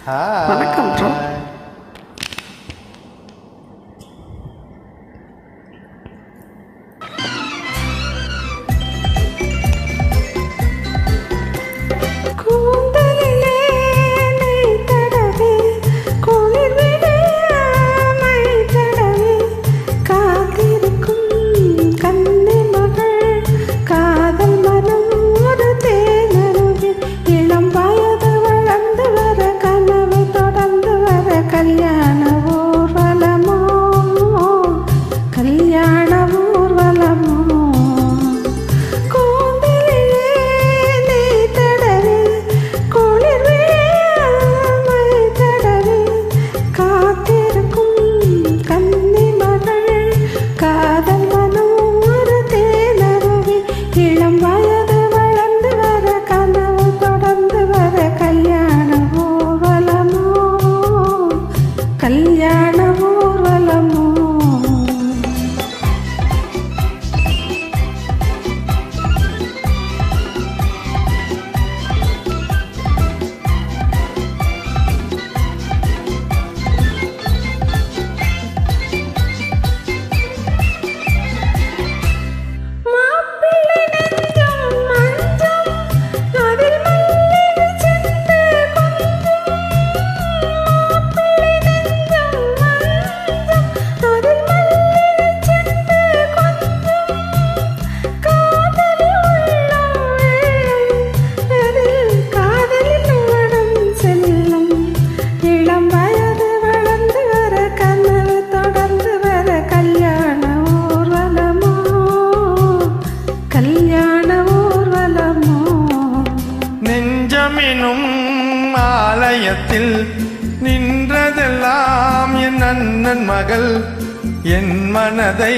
வணக்கம் ப்ரோ. ஆலயத்தில் நின்றதெல்லாம் என் அண்ணன் மகள். என் மனதை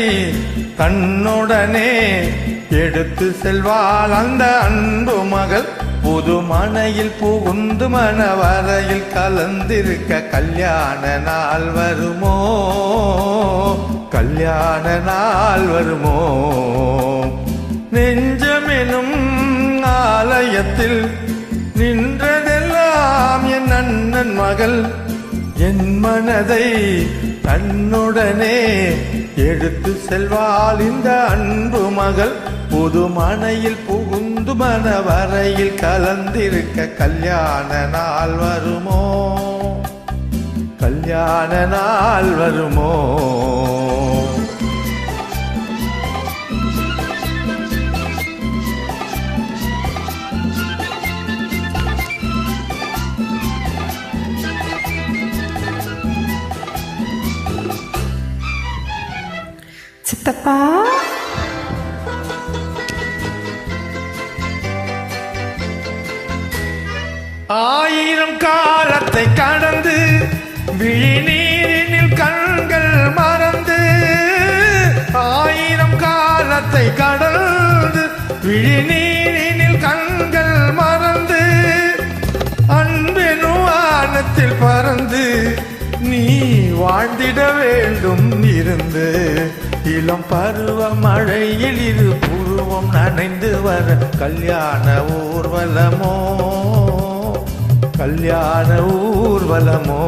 தன்னுடனே எடுத்து செல்வாள் அந்த அன்பு மகள். புது மனையில் புகுந்து மணவரையில் கலந்திருக்க கல்யாண நாள் வருமோ, கல்யாண நாள் வருமோ. நெஞ்சமெனும் ஆலயத்தில் நின்றதெல்லாம் என் அண்ணன் மகள். என் மனதை தன்னுடனே எடுத்து செல்வாள் இந்த அன்பு மகள். புது மனையில் புகுந்து மணவரையில் கலந்திருக்க கல்யாண நாள் வருமோ, கல்யாண நாள் வருமோ. சித்தப்பா, ஆயிரம் காலத்தை கடந்து விழிநீரினில் கண்கள் மறந்து, ஆயிரம் காலத்தை கடந்து விழிநீரினில் கண்கள் மறந்து, அன்பெனும் வானத்தில் பறந்து நீ வாழ்ந்திட வேண்டும் இருந்து. இளம் பருவ மழையில் இரு புருவம் நனைந்து வர கல்யாண ஊர்வலமோ, கல்யாண ஊர்வலமோ.